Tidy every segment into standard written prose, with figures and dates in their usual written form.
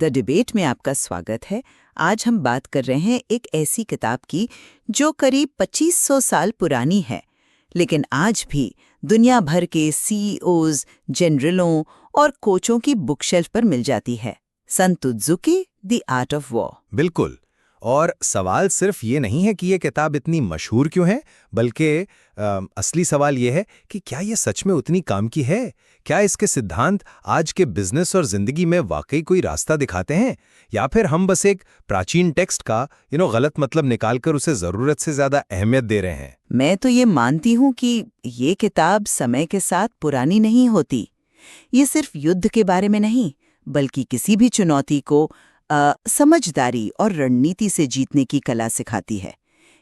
The debate में आपका स्वागत है। आज हम बात कर रहे हैं एक ऐसी किताब की जो करीब 2500 साल पुरानी है, लेकिन आज भी दुनिया भर के सीईओज, जनरलों और कोचों की बुकशेल्फ पर मिल जाती है। सन त्सु की द आर्ट ऑफ वॉर। बिल्कुल। और सवाल सिर्फ ये नहीं है कि ये किताब इतनी मशहूर क्यों है, बल्कि असली सवाल ये है कि क्या ये सच में उतनी काम की है? क्या इसके सिद्धांत आज के बिजनेस और जिंदगी में वाकई कोई रास्ता दिखाते हैं, या फिर हम बस एक प्राचीन टेक्स्ट का गलत मतलब निकालकर उसे जरूरत से ज्यादा अहमियत दे रहे हैं? मैं तो ये मानती हूँ कि ये किताब समय के साथ पुरानी नहीं होती। ये सिर्फ युद्ध के बारे में नहीं, बल्कि किसी भी चुनौती को समझदारी और रणनीति से जीतने की कला सिखाती है।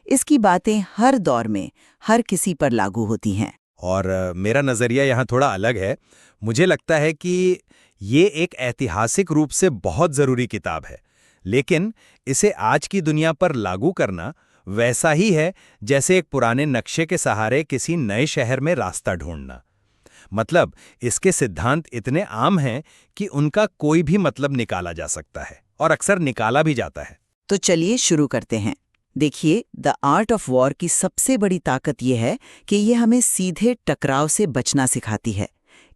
इसकी बातें हर दौर में हर किसी पर लागू होती हैं। और मेरा नज़रिया यहाँ थोड़ा अलग है। मुझे लगता है कि ये एक ऐतिहासिक रूप से बहुत ज़रूरी किताब है, लेकिन इसे आज की दुनिया पर लागू करना वैसा ही है जैसे एक पुराने नक्शे के सहारे किसी नए शहर में रास्ता ढूंढना। मतलब इसके सिद्धांत इतने आम हैं कि उनका कोई भी मतलब निकाला जा सकता है, और अक्सर निकाला भी जाता है। तो चलिए शुरू करते हैं। देखिए, द आर्ट ऑफ वॉर की सबसे बड़ी ताकत यह है कि ये हमें सीधे टकराव से बचना सिखाती है।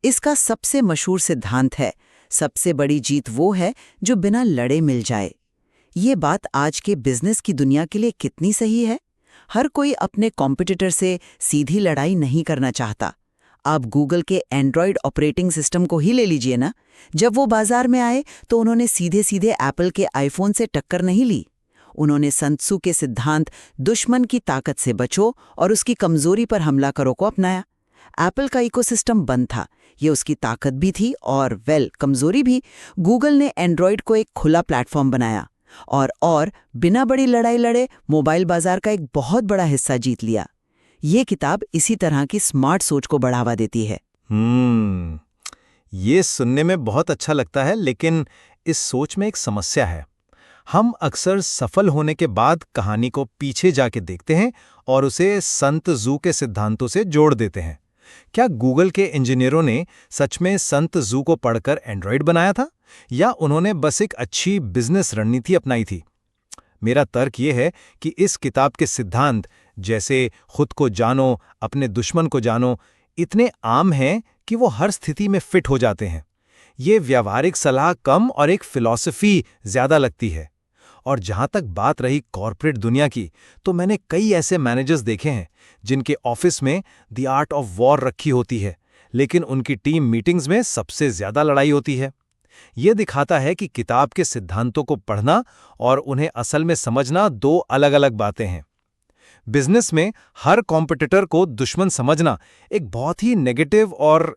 इसका सबसे मशहूर सिद्धांत है, सबसे बड़ी जीत वो है जो बिना लड़े मिल जाए। ये बात आज के बिजनेस की दुनिया के लिए कितनी सही है। हर कोई अपने कॉम्पिटिटर से सीधी लड़ाई नहीं करना चाहता। आप गूगल के एंड्रॉयड ऑपरेटिंग सिस्टम को ही ले लीजिए ना। जब वो बाजार में आए तो उन्होंने सीधे सीधे एप्पल के आईफोन से टक्कर नहीं ली। उन्होंने सन त्सु के सिद्धांत दुश्मन की ताकत से बचो और उसकी कमजोरी पर हमला करो को अपनाया। एप्पल का इकोसिस्टम बंद था, ये उसकी ताकत भी थी और कमजोरी भी। गूगल ने एंड्रॉयड को एक खुला प्लेटफॉर्म बनाया और बिना बड़ी लड़ाई लड़े मोबाइल बाजार का एक बहुत बड़ा हिस्सा जीत लिया। ये किताब इसी तरह की स्मार्ट सोच को बढ़ावा देती है। ये सुनने में बहुत अच्छा लगता है, लेकिन इस सोच में एक समस्या है। हम अक्सर सफल होने के बाद कहानी को पीछे जाके देखते हैं और उसे सन त्सु के सिद्धांतों से जोड़ देते हैं। क्या गूगल के इंजीनियरों ने सच में सन त्सु को पढ़कर एंड्रॉयड बनाया था, या उन्होंने बस एक अच्छी बिजनेस रणनीति अपनाई थी? मेरा तर्क ये है कि इस किताब के सिद्धांत, जैसे खुद को जानो, अपने दुश्मन को जानो, इतने आम हैं कि वो हर स्थिति में फिट हो जाते हैं। ये व्यावहारिक सलाह कम और एक फिलॉसफी ज्यादा लगती है। और जहां तक बात रही कॉर्पोरेट दुनिया की, तो मैंने कई ऐसे मैनेजर्स देखे हैं जिनके ऑफिस में द आर्ट ऑफ वॉर रखी होती है, लेकिन उनकी टीम मीटिंग्स में सबसे ज्यादा लड़ाई होती है। ये दिखाता है कि किताब के सिद्धांतों को पढ़ना और उन्हें असल में समझना दो अलग-अलग बातें हैं। बिजनेस में हर कॉम्पिटिटर को दुश्मन समझना एक बहुत ही नेगेटिव और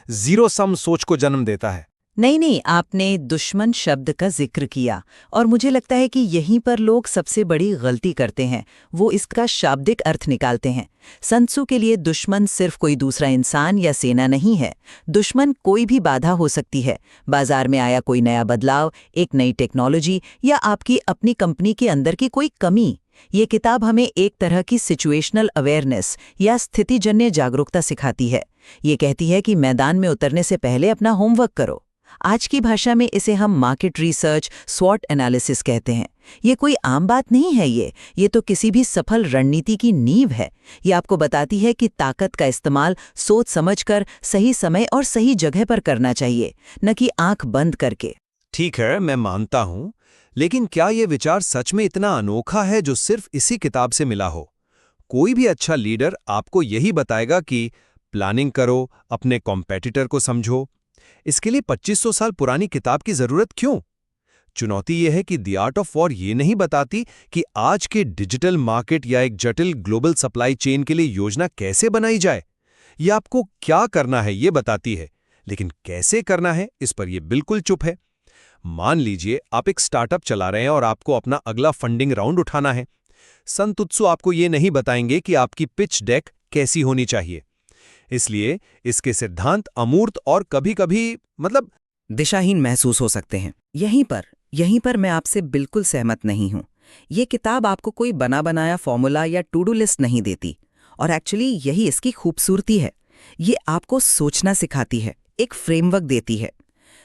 जीरो सम सोच को जन्म देता है। नहीं, आपने दुश्मन शब्द का जिक्र किया और मुझे लगता है कि यहीं पर लोग सबसे बड़ी गलती करते हैं। वो इसका शाब्दिक अर्थ निकालते हैं। सन त्सु के लिए दुश्मन सिर्फ कोई दूसरा इंसान या सेना नहीं है। दुश्मन कोई भी बाधा हो सकती है। बाजार में आया कोई नया बदलाव, एक नई टेक्नोलॉजी, या आपकी अपनी कंपनी के अंदर की कोई कमी। ये किताब हमें एक तरह की सिचुएशनल अवेयरनेस या स्थितिजन्य जागरूकता सिखाती है। ये कहती है कि मैदान में उतरने से पहले अपना होमवर्क करो। आज की भाषा में इसे हम मार्केट रिसर्च, स्वॉट एनालिसिस कहते हैं। ये कोई आम बात नहीं है। ये तो किसी भी सफल रणनीति की नींव है। ये आपको बताती है कि ताकत का इस्तेमाल सोच समझकर सही समय और सही जगह पर करना चाहिए, न कि आंख बंद करके। ठीक है, मैं मानता हूं, लेकिन क्या ये विचार सच में इतना अनोखा है जो सिर्फ इसी किताब से मिला हो? कोई भी अच्छा लीडर आपको यही बताएगा कि प्लानिंग करो, अपने कॉम्पेटिटर को समझो। इसके लिए 2500 साल पुरानी किताब की जरूरत क्यों? चुनौती यह है कि द आर्ट ऑफ वॉर ये नहीं बताती कि आज के डिजिटल मार्केट या एक जटिल ग्लोबल सप्लाई चेन के लिए योजना कैसे बनाई जाए। ये आपको क्या करना है ये बताती है, लेकिन कैसे करना है इस पर यह बिल्कुल चुप है। मान लीजिए आप एक स्टार्टअप चला रहे हैं और आपको अपना अगला फंडिंग राउंड उठाना है। सन त्सु आपको ये नहीं बताएंगे कि आपकी पिच डेक कैसी होनी चाहिए। इसलिए इसके सिद्धांत अमूर्त और कभी-कभी दिशाहीन महसूस हो सकते हैं। यहीं पर मैं आपसे बिल्कुल सहमत नहीं हूं। ये किताब आपको कोई बना बनाया फॉर्मूला या टू डू लिस्ट नहीं देती, और एक्चुअली यही इसकी खूबसूरती है। ये आपको सोचना सिखाती है, एक फ्रेमवर्क देती है।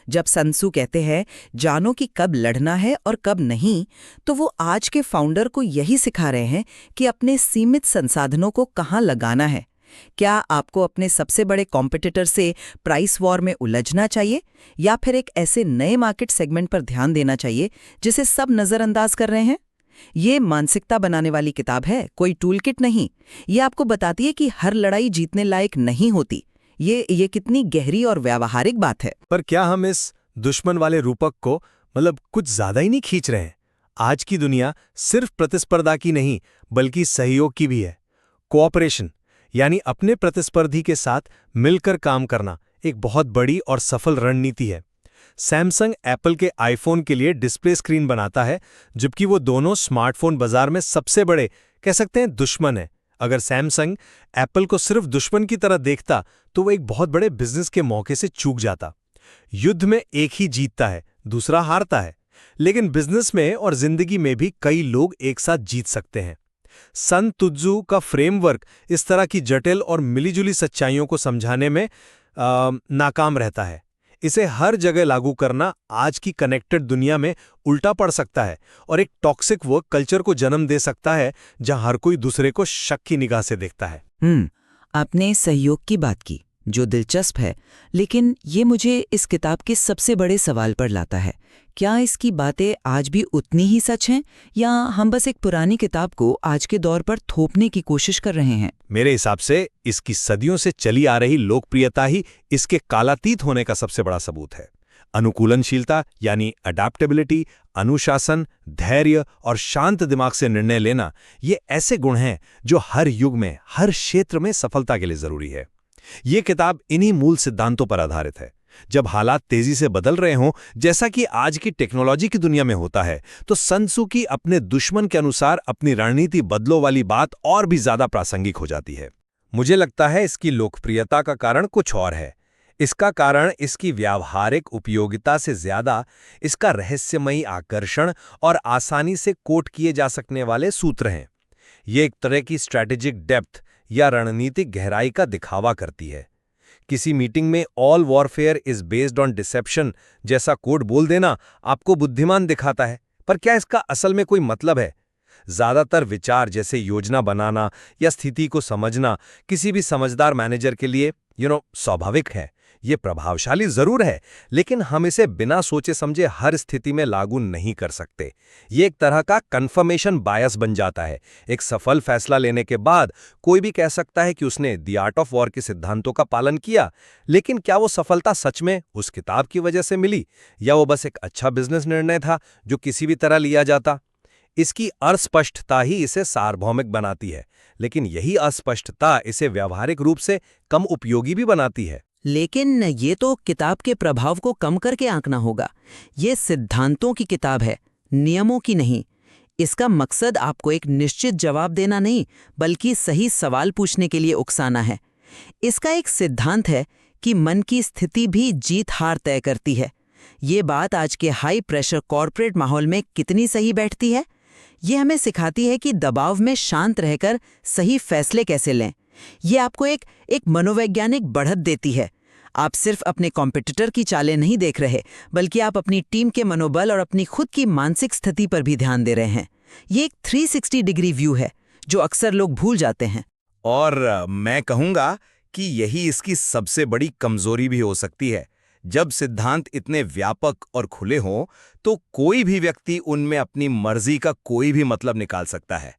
जब सन त्सू कहते हैं जानो कि कब लड़ना है और कब नहीं, तो वो आज के फाउंडर को यही सिखा रहे हैं कि अपने सीमित संसाधनों को कहाँ लगाना है। क्या आपको अपने सबसे बड़े कॉम्पिटिटर से प्राइस वॉर में उलझना चाहिए, या फिर एक ऐसे नए मार्केट सेगमेंट पर ध्यान देना चाहिए जिसे सब नज़रअंदाज कर रहे हैं? ये मानसिकता बनाने वाली किताब है, कोई टूल किट नहीं। ये आपको बताती है कि हर लड़ाई जीतने लायक नहीं होती। ये कितनी गहरी और व्यावहारिक बात है। पर क्या हम इस दुश्मन वाले रूपक को कुछ ज्यादा ही नहीं खींच रहे हैं? आज की दुनिया सिर्फ प्रतिस्पर्धा की नहीं बल्कि सहयोग की भी है। कोऑपरेशन यानी अपने प्रतिस्पर्धी के साथ मिलकर काम करना एक बहुत बड़ी और सफल रणनीति है। सैमसंग एप्पल के आईफोन के लिए डिस्प्ले स्क्रीन बनाता है, जबकि वो दोनों स्मार्टफोन बाजार में सबसे बड़े कह सकते हैं दुश्मन है। अगर सैमसंग एप्पल को सिर्फ दुश्मन की तरह देखता तो वो एक बहुत बड़े बिजनेस के मौके से चूक जाता। युद्ध में एक ही जीतता है, दूसरा हारता है, लेकिन बिजनेस में और जिंदगी में भी कई लोग एक साथ जीत सकते हैं। सन त्सू का फ्रेमवर्क इस तरह की जटिल और मिलीजुली सच्चाइयों को समझाने में नाकाम रहता है। इसे हर जगह लागू करना आज की कनेक्टेड दुनिया में उल्टा पड़ सकता है और एक टॉक्सिक वर्क कल्चर को जन्म दे सकता है, जहां हर कोई दूसरे को शक की निगाह से देखता है। आपने सहयोग की बात की, जो दिलचस्प है, लेकिन ये मुझे इस किताब के सबसे बड़े सवाल पर लाता है। क्या इसकी बातें आज भी उतनी ही सच हैं, या हम बस एक पुरानी किताब को आज के दौर पर थोपने की कोशिश कर रहे हैं? मेरे हिसाब से इसकी सदियों से चली आ रही लोकप्रियता ही इसके कालातीत होने का सबसे बड़ा सबूत है। अनुकूलनशीलता यानी अडैप्टेबिलिटी, अनुशासन, धैर्य और शांत दिमाग से निर्णय लेना, ये ऐसे गुण हैं जो हर युग में, हर क्षेत्र में सफलता के लिए जरूरी है। ये किताब इन्हीं मूल सिद्धांतों पर आधारित है। जब हालात तेजी से बदल रहे हों, जैसा कि आज की टेक्नोलॉजी की दुनिया में होता है, तो सन त्सू की अपने दुश्मन के अनुसार अपनी रणनीति बदलो वाली बात और भी ज्यादा प्रासंगिक हो जाती है। मुझे लगता है इसकी लोकप्रियता का कारण कुछ और है। इसका कारण इसकी व्यावहारिक उपयोगिता से ज्यादा इसका रहस्यमयी आकर्षण और आसानी से कोट किए जा सकने वाले सूत्र हैं। ये एक तरह की स्ट्रैटेजिक डेप्थ या रणनीतिक गहराई का दिखावा करती है। किसी मीटिंग में all warfare is based on deception जैसा कोड बोल देना आपको बुद्धिमान दिखाता है, पर क्या इसका असल में कोई मतलब है? ज्यादातर विचार जैसे योजना बनाना या स्थिति को समझना किसी भी समझदार मैनेजर के लिए स्वाभाविक है। ये प्रभावशाली जरूर है, लेकिन हम इसे बिना सोचे समझे हर स्थिति में लागू नहीं कर सकते। ये एक तरह का कन्फर्मेशन बायस बन जाता है। एक सफल फैसला लेने के बाद कोई भी कह सकता है कि उसने द आर्ट ऑफ वॉर के सिद्धांतों का पालन किया, लेकिन क्या वो सफलता सच में उस किताब की वजह से मिली, या वो बस एक अच्छा बिजनेस निर्णय था जो किसी भी तरह लिया जाता? इसकी अस्पष्टता ही इसे सार्वभौमिक बनाती है, लेकिन यही अस्पष्टता इसे व्यावहारिक रूप से कम उपयोगी भी बनाती है। लेकिन ये तो किताब के प्रभाव को कम करके आंकना होगा। ये सिद्धांतों की किताब है, नियमों की नहीं। इसका मकसद आपको एक निश्चित जवाब देना नहीं, बल्कि सही सवाल पूछने के लिए उकसाना है। इसका एक सिद्धांत है कि मन की स्थिति भी जीत हार तय करती है। ये बात आज के हाई प्रेशर कॉर्पोरेट माहौल में कितनी सही बैठती है। ये हमें सिखाती है कि दबाव में शांत रहकर सही फैसले कैसे लें। ये आपको एक मनोवैज्ञानिक बढ़त देती है। आप सिर्फ अपने कॉम्पिटिटर की चालें नहीं देख रहे, बल्कि आप अपनी टीम के मनोबल और अपनी खुद की मानसिक स्थिति पर भी ध्यान दे रहे हैं। ये एक 360 डिग्री व्यू है जो अक्सर लोग भूल जाते हैं। और मैं कहूँगा कि यही इसकी सबसे बड़ी कमजोरी भी हो सकती है। जब सिद्धांत इतने व्यापक और खुले हों, तो कोई भी व्यक्ति उनमें अपनी मर्जी का कोई भी मतलब निकाल सकता है।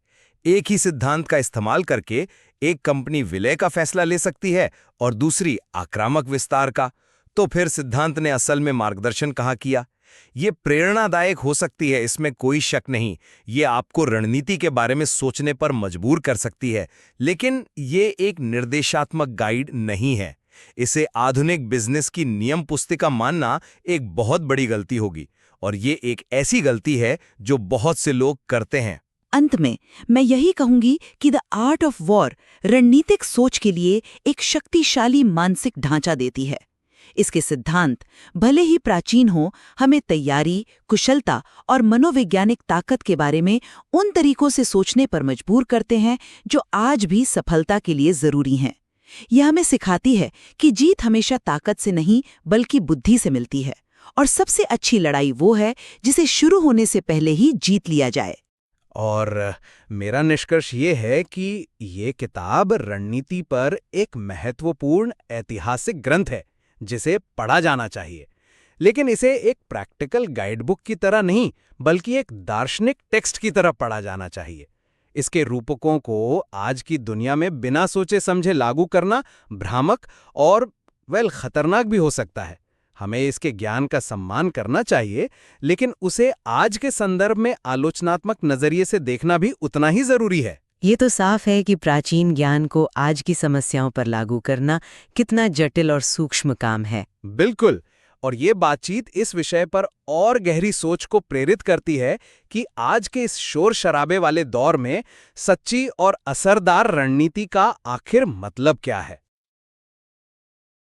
एक ही सिद्धांत का इस्तेमाल करके एक कंपनी विलय का फैसला ले सकती है और दूसरी आक्रामक विस्तार का। तो फिर सिद्धांत ने असल में मार्गदर्शन कहाँ किया? ये प्रेरणादायक हो सकती है, इसमें कोई शक नहीं। ये आपको रणनीति के बारे में सोचने पर मजबूर कर सकती है, लेकिन ये एक निर्देशात्मक गाइड नहीं है। इसे आधुनिक बिजनेस की नियम पुस्तिका मानना एक बहुत बड़ी गलती होगी, और ये एक ऐसी गलती है जो बहुत से लोग करते हैं। अंत में मैं यही कहूंगी कि द आर्ट ऑफ वॉर रणनीतिक सोच के लिए एक शक्तिशाली मानसिक ढांचा देती है। इसके सिद्धांत भले ही प्राचीन हो, हमें तैयारी, कुशलता और मनोवैज्ञानिक ताकत के बारे में उन तरीकों से सोचने पर मजबूर करते हैं जो आज भी सफलता के लिए जरूरी हैं। यह हमें सिखाती है कि जीत हमेशा ताकत से नहीं बल्कि बुद्धि से मिलती है, और सबसे अच्छी लड़ाई वो है जिसे शुरू होने से पहले ही जीत लिया जाए। और मेरा निष्कर्ष ये है कि ये किताब रणनीति पर एक महत्वपूर्ण ऐतिहासिक ग्रंथ है जिसे पढ़ा जाना चाहिए, लेकिन इसे एक प्रैक्टिकल गाइडबुक की तरह नहीं बल्कि एक दार्शनिक टेक्स्ट की तरह पढ़ा जाना चाहिए। इसके रूपकों को आज की दुनिया में बिना सोचे समझे लागू करना भ्रामक और खतरनाक भी हो सकता है। हमें इसके ज्ञान का सम्मान करना चाहिए, लेकिन उसे आज के संदर्भ में आलोचनात्मक नजरिए से देखना भी उतना ही जरूरी है। ये तो साफ है कि प्राचीन ज्ञान को आज की समस्याओं पर लागू करना कितना जटिल और सूक्ष्म काम है। बिल्कुल, और ये बातचीत इस विषय पर और गहरी सोच को प्रेरित करती है कि आज के इस शोर शराबे वाले दौर में सच्ची और असरदार रणनीति का आखिर मतलब क्या है।